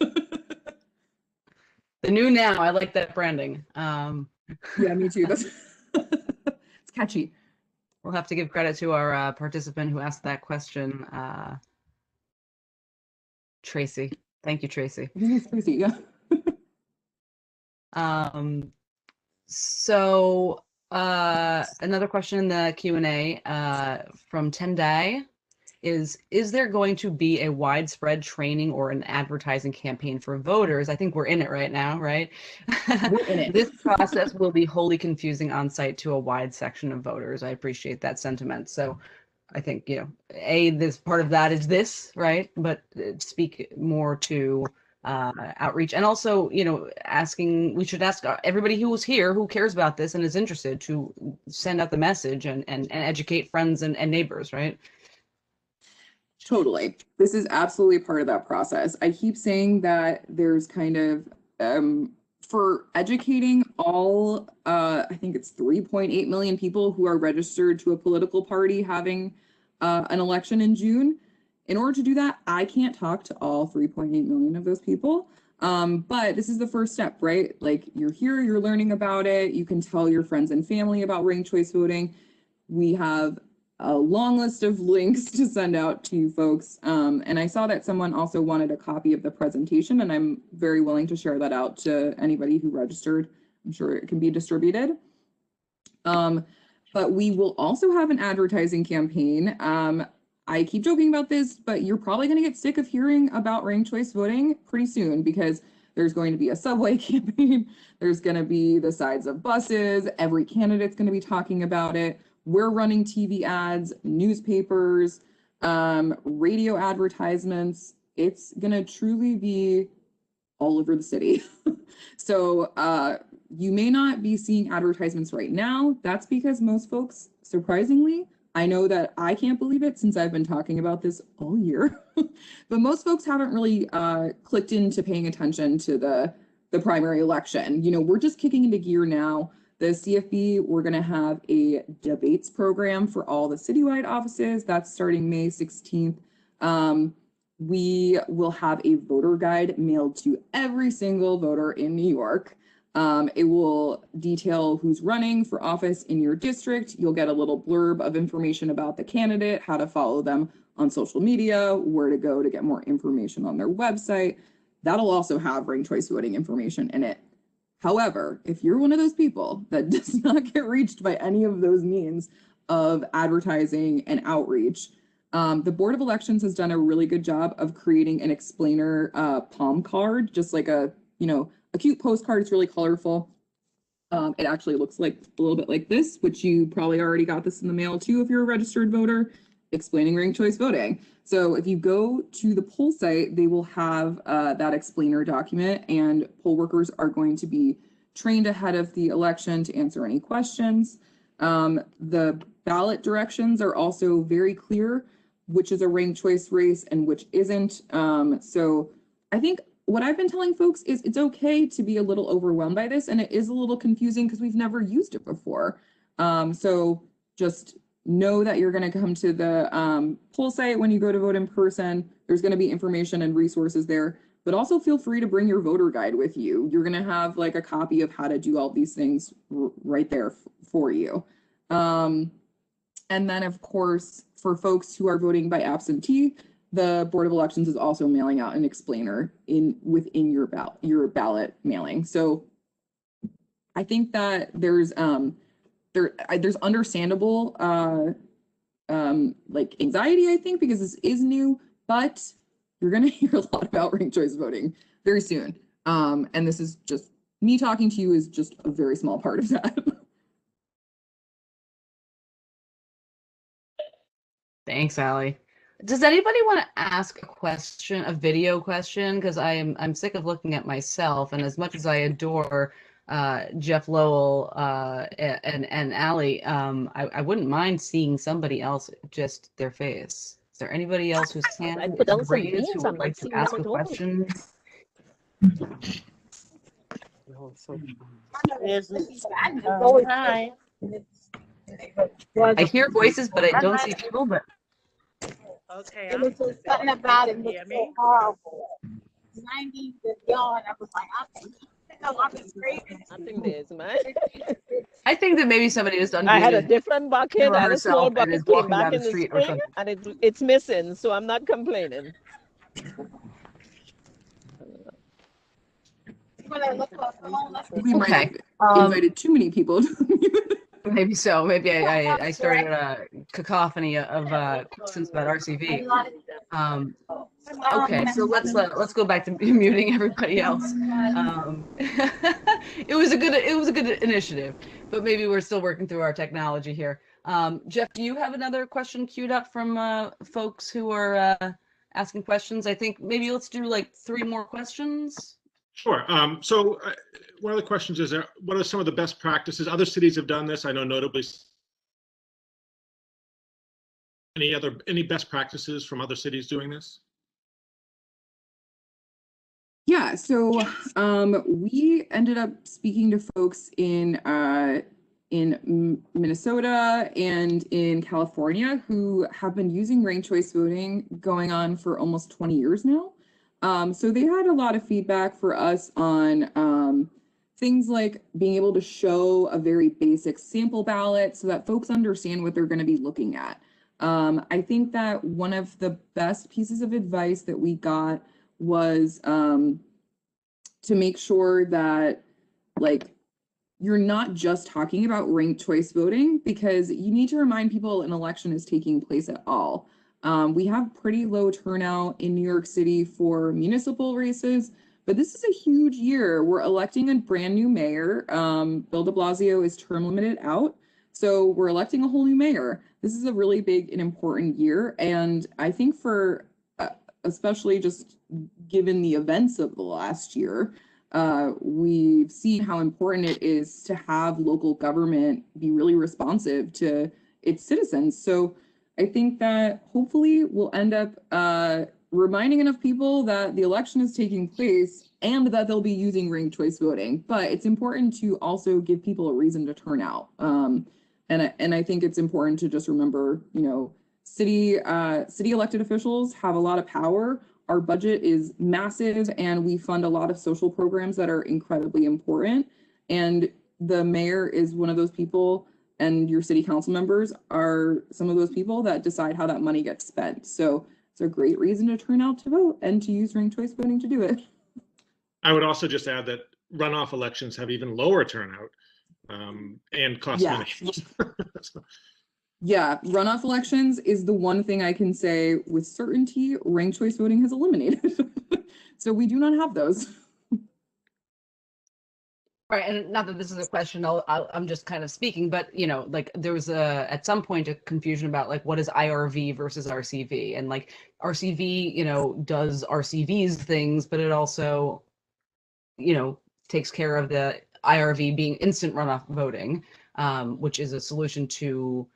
The new now. I like that branding. Yeah, me too. It's catchy. We'll have to give credit to our participant who asked that question, Tracy. Thank you, Tracy. I think it's Tracy. Yeah. So another question in the Q&A from Tendai is there going to be a widespread training or an advertising campaign for voters? I think we're in it right now, right? We're in it. This process will be wholly confusing on site to a wide section of voters. I appreciate that sentiment. So I think, this part of that is this, right? But speak more to outreach, and also, we should ask everybody who was here, who cares about this and is interested, to send out the message and educate friends and neighbors, right? Totally. This is absolutely part of that process. I keep saying that there's kind of, for educating all, I think it's 3.8 million people who are registered to a political party having an election in June. In order to do that, I can't talk to all 3.8 million of those people. But this is the first step, right? Like, you're here, you're learning about it. You can tell your friends and family about ranked choice voting. We have a long list of links to send out to you folks. And I saw that someone also wanted a copy of the presentation, and I'm very willing to share that out to anybody who registered. I'm sure it can be distributed. But we will also have an advertising campaign. I keep joking about this, but you're probably going to get sick of hearing about ranked choice voting pretty soon, because there's going to be a subway campaign. There's going to be the sides of buses. Every candidate's going to be talking about it. We're running TV ads, newspapers, radio advertisements. It's going to truly be all over the city. So you may not be seeing advertisements right now. That's because most folks, surprisingly, I know that I can't believe it since I've been talking about this all year, but most folks haven't really clicked into paying attention to the primary election. We're just kicking into gear now. The CFB, we're going to have a debates program for all the citywide offices. That's starting May 16th. We will have a voter guide mailed to every single voter in New York. It will detail who's running for office in your district. You'll get a little blurb of information about the candidate, how to follow them on social media, where to go to get more information on their website. That'll also have ranked choice voting information in it. However, if you're one of those people that does not get reached by any of those means of advertising and outreach, the Board of Elections has done a really good job of creating an explainer palm card, just like a cute postcard. It's really colorful. It actually looks like a little bit like this, which you probably already got this in the mail too if you're a registered voter, explaining ranked choice voting. So if you go to the poll site, they will have that explainer document, and poll workers are going to be trained ahead of the election to answer any questions. The ballot directions are also very clear, which is a ranked choice race and which isn't. So I think what I've been telling folks is it's okay to be a little overwhelmed by this, and it is a little confusing because we've never used it before. So just know that you're going to come to the poll site when you go to vote in person. There's going to be information and resources there, but also feel free to bring your voter guide with you. You're going to have like a copy of how to do all these things right there for you. And then, of course, for folks who are voting by absentee, the Board of Elections is also mailing out an explainer within your ballot mailing. So I think that there's understandable like anxiety, I think, because this is new, but you're going to hear a lot about ranked choice voting very soon. And this is just me talking to you is just a very small part of that. Thanks, Allie. Does anybody want to ask a question, a video question? Because I'm sick of looking at myself, and as much as I adore Jeff Lowell and Allie, I wouldn't mind seeing somebody else, just their face. Is there anybody else who's hand raised who would like to ask a question? Hi. I hear voices, but I don't see people. But Okay. It was just something about it was so horrible. 90 the yard, I was like, I think there's mine. I think that maybe somebody just I had a different bucket. I had a small herself and bucket is came walking back down in the the street or spring, something. and it's missing, so I'm not complaining. We might have invited too many people. Maybe so. Maybe I started a cacophony of questions about RCV. Okay, so let's go back to muting everybody else. It was a good initiative, but maybe we're still working through our technology here. Jeff, do you have another question queued up from folks who are asking questions? I think maybe let's do like 3 more questions. Sure. So one of the questions is, what are some of the best practices? Other cities have done this. I know notably. Any best practices from other cities doing this? Yeah, so we ended up speaking to folks in Minnesota and in California who have been using ranked choice voting going on for almost 20 years now. So they had a lot of feedback for us on things like being able to show a very basic sample ballot so that folks understand what they're going to be looking at. I think that one of the best pieces of advice that we got was to make sure that like you're not just talking about ranked choice voting, because you need to remind people an election is taking place at all. We have pretty low turnout in New York City for municipal races, but this is a huge year. We're electing a brand new mayor. Bill de Blasio is term limited out. So we're electing a whole new mayor. This is a really big and important year. And I think for, especially just given the events of the last year, we've seen how important it is to have local government be really responsive to its citizens. So I think that hopefully we'll end up reminding enough people that the election is taking place and that they'll be using ranked choice voting. But it's important to also give people a reason to turn out. And I think it's important to just remember, you know, city elected officials have a lot of power. Our budget is massive, and we fund a lot of social programs that are incredibly important. And the mayor is one of those people, and your city council members are some of those people that decide how that money gets spent. So it's a great reason to turn out to vote and to use ranked choice voting to do it. I would also just add that runoff elections have even lower turnout and cost money. Yeah, runoff elections is the one thing I can say with certainty ranked choice voting has eliminated. So we do not have those. Right, and not that this is a question, I'm just kind of speaking, but you know, like there was at some point a confusion about like what is IRV versus RCV, and like RCV, you know, does RCV's things, but it also, you know, takes care of the IRV being instant runoff voting, which is a solution to,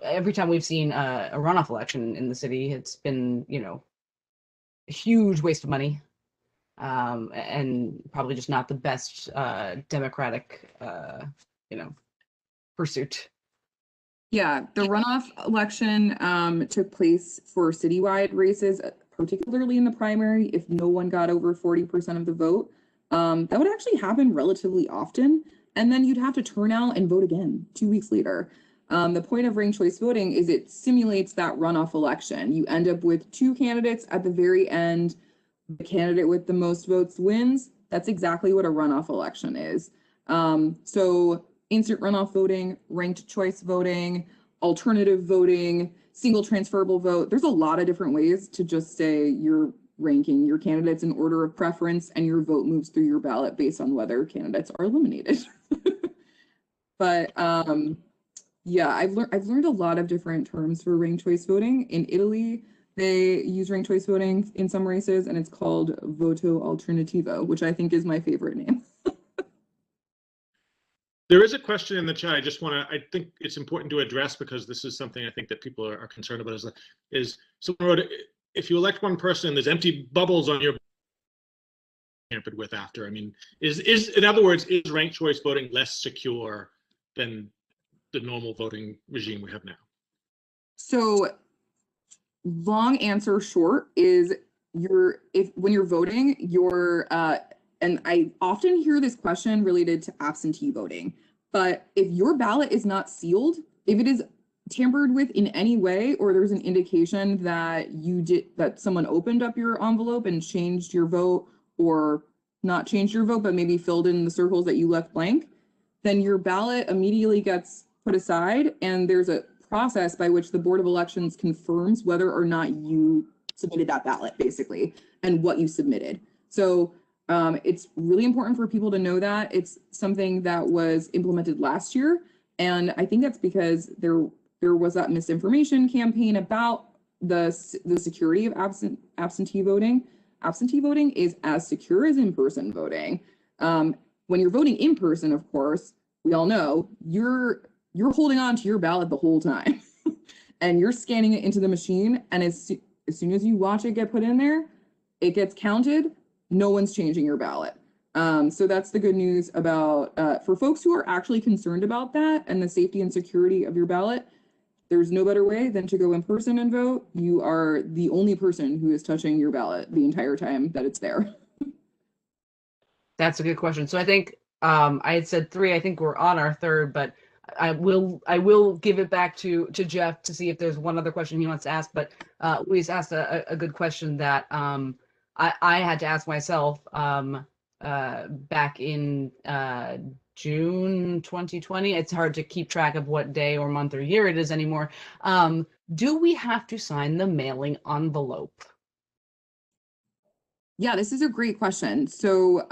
every time we've seen a runoff election in the city, it's been, a huge waste of money, and probably just not the best democratic, pursuit. Yeah, the runoff election took place for citywide races, particularly in the primary. If no one got over 40% of the vote, that would actually happen relatively often. And then you'd have to turn out and vote again 2 weeks later. The point of ranked choice voting is it simulates that runoff election. You end up with two candidates at the very end. The candidate with the most votes wins. That's exactly what a runoff election is. So instant runoff voting, ranked choice voting, alternative voting, single transferable vote. There's a lot of different ways to just say you're ranking your candidates in order of preference and your vote moves through your ballot based on whether candidates are eliminated. But yeah, I've learned a lot of different terms for ranked choice voting. In Italy, they use ranked choice voting in some races, and it's called voto alternativo, which I think is my favorite name. There is a question in the chat. I think it's important to address because this is something I think that people are concerned about. Is someone wrote, if you elect one person and there's empty bubbles on your tampered with after. I mean, is in other words, is ranked choice voting less secure than the normal voting regime we have now? So long answer short is when you're voting, and I often hear this question related to absentee voting, but if your ballot is not sealed, if it is tampered with in any way, or there's an indication that someone opened up your envelope and changed your vote, or not changed your vote, but maybe filled in the circles that you left blank, then your ballot immediately gets put aside, and there's a process by which the Board of Elections confirms whether or not you submitted that ballot, basically, and what you submitted. So it's really important for people to know that. It's something that was implemented last year, and I think that's because there was that misinformation campaign about the security of absentee voting. Absentee voting is as secure as in-person voting. When you're voting in person, of course, we all know you're holding on to your ballot the whole time, and you're scanning it into the machine, and as soon as you watch it get put in there, it gets counted. No one's changing your ballot. So that's the good news about, for folks who are actually concerned about that and the safety and security of your ballot, there's no better way than to go in person and vote. You are the only person who is touching your ballot the entire time that it's there. That's a good question. So I think I had said 3. I think we're on our 3rd, but I will give it back to Jeff to see if there's one other question he wants to ask. But Luis asked a good question that I had to ask myself back in June 2020. It's hard to keep track of what day or month or year it is anymore. Do we have to sign the mailing envelope? Yeah, this is a great question. So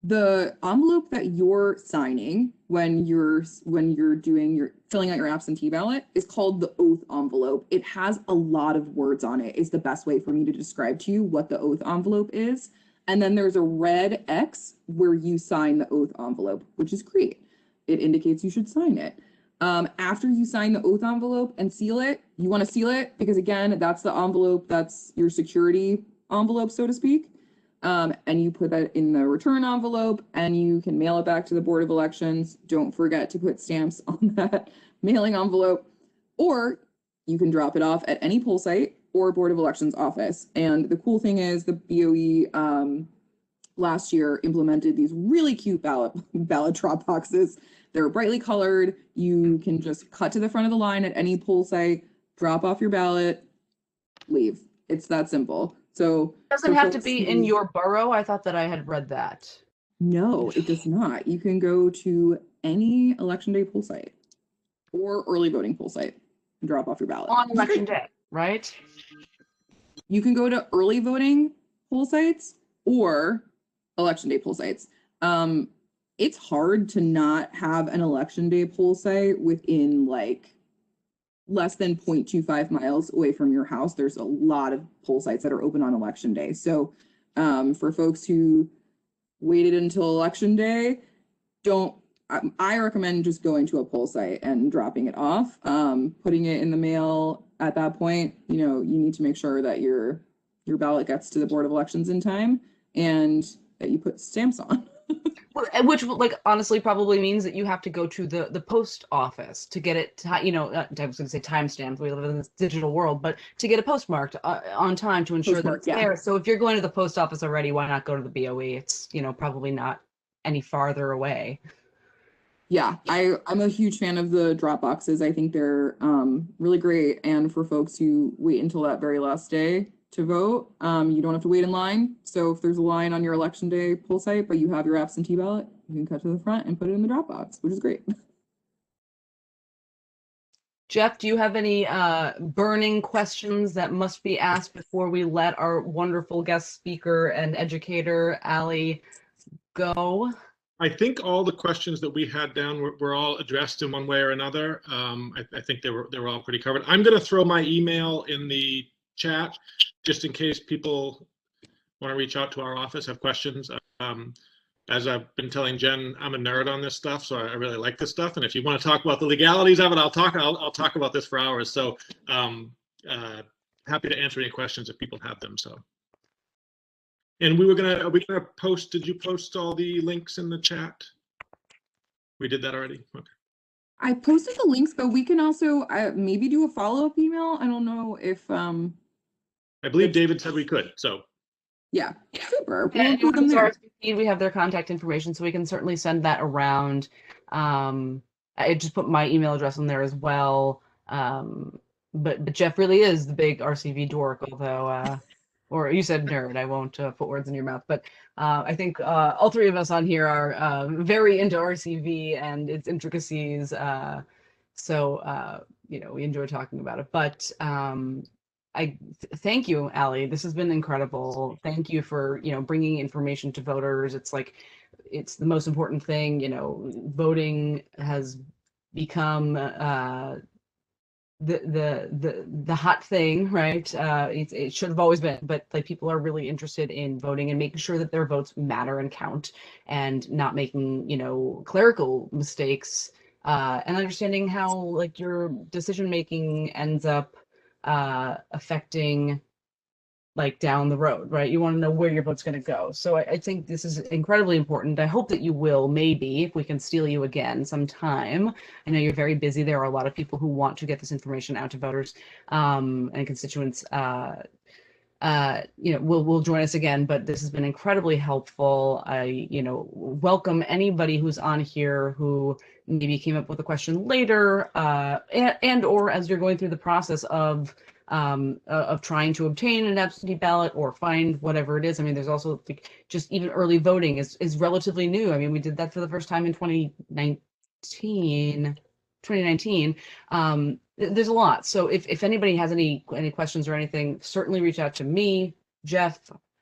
the envelope that you're signing when you're filling out your absentee ballot is called the oath envelope. It has a lot of words on it, is the best way for me to describe to you what the oath envelope is. And then there's a red X where you sign the oath envelope, which is great. It indicates you should sign it. After you sign the oath envelope and seal it, you want to seal it because, again, that's the envelope, that's your security envelope, so to speak. And you put that in the return envelope and you can mail it back to the Board of Elections. Don't forget to put stamps on that mailing envelope, or you can drop it off at any poll site or Board of Elections office. And the cool thing is the BOE last year implemented these really cute ballot drop boxes. They're brightly colored. You can just cut to the front of the line at any poll site, drop off your ballot, leave. It's that simple. So it doesn't have to be in your borough. I thought that I had read that. No, it does not. You can go to any election day poll site or early voting poll site and drop off your ballot. On election day, right? You can go to early voting poll sites or election day poll sites. It's hard to not have an election day poll site within like less than 0.25 miles away from your house. There's a lot of poll sites that are open on election day. So for folks who waited until election day, I recommend just going to a poll site and dropping it off. Putting it in the mail at that point, you need to make sure that your ballot gets to the Board of Elections in time and that you put stamps on. Which, like, honestly probably means that you have to go to the post office to get it, I was going to say timestamped, we live in this digital world, but to get it postmarked on time to ensure that it's there. So if you're going to the post office already, why not go to the BOE? It's, probably not any farther away. Yeah, I'm a huge fan of the drop boxes. I think they're really great. And for folks who wait until that very last day to vote, you don't have to wait in line. So if there's a line on your election day poll site, but you have your absentee ballot, you can cut to the front and put it in the drop box, which is great. Jeff, do you have any burning questions that must be asked before we let our wonderful guest speaker and educator, Allie, go? I think all the questions that we had down were all addressed in one way or another. I think they were all pretty covered. I'm going to throw my email in the chat just in case people want to reach out to our office, have questions. As I've been telling Jen, I'm a nerd on this stuff, so I really like this stuff. And if you want to talk about the legalities of it, I'll talk about this for hours. So happy to answer any questions if people have them. So. And are we gonna post, did you post all the links in the chat? We did that already? Okay. I posted the links, but we can also maybe do a follow-up email. I don't know if I believe David said we could, so. Yeah, super. Yeah, We'll put them there. we have their contact information, so we can certainly send that around. I just put my email address in there as well. But Jeff really is the big RCV dork, although or you said nerd, I won't put words in your mouth, but I think all three of us on here are very into RCV and its intricacies. So we enjoy talking about it. But thank you, Allie. This has been incredible. Thank you for bringing information to voters. It's the most important thing. Voting has become the hot thing, right? It should have always been, but like people are really interested in voting and making sure that their votes matter and count, and not making clerical mistakes, and understanding how like your decision making ends up affecting like down the road, right? You want to know where your vote's going to go. So I think this is incredibly important. I hope that you will, maybe, if we can steal you again sometime. I know you're very busy. There are a lot of people who want to get this information out to voters and constituents. Will join us again, but this has been incredibly helpful. I, welcome anybody who's on here who maybe came up with a question later, and or as you're going through the process of trying to obtain an absentee ballot or find whatever it is. I mean, there's also like, just even early voting is relatively new. I mean, we did that for the first time in 2019. There's a lot. So if anybody has any questions or anything, certainly reach out to me, Jeff,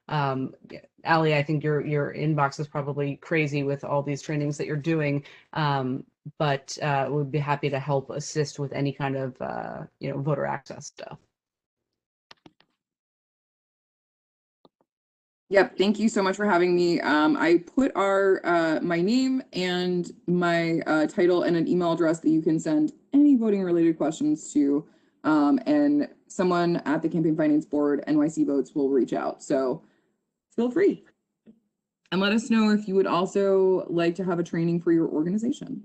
Allie. I think your inbox is probably crazy with all these trainings that you're doing. But we'd be happy to help assist with any kind of voter access stuff. Yep, thank you so much for having me. I put my name and my title and an email address that you can send any voting related questions to, and someone at the Campaign Finance Board, NYC Votes, will reach out. So feel free. And let us know if you would also like to have a training for your organization.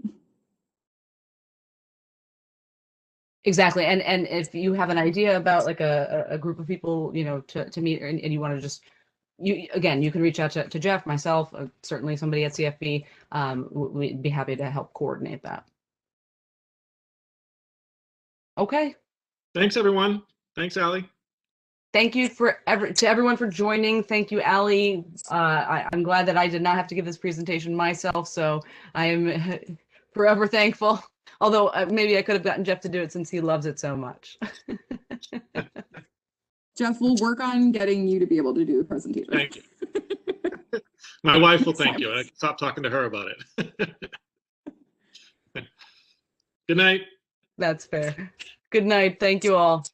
Exactly. And if you have an idea about like a group of people, to meet, and you want to just, you can reach out to Jeff, myself, certainly somebody at CFB. We'd be happy to help coordinate that. Okay. Thanks, everyone. Thanks, Allie. Thank you to everyone for joining. Thank you, Allie. I'm glad that I did not have to give this presentation myself, so I am forever thankful. Although maybe I could have gotten Jeff to do it since he loves it so much. Jeff, we'll work on getting you to be able to do the presentation. Thank you. My wife will thank you. I can stop talking to her about it. Good night. That's fair. Good night. Thank you all.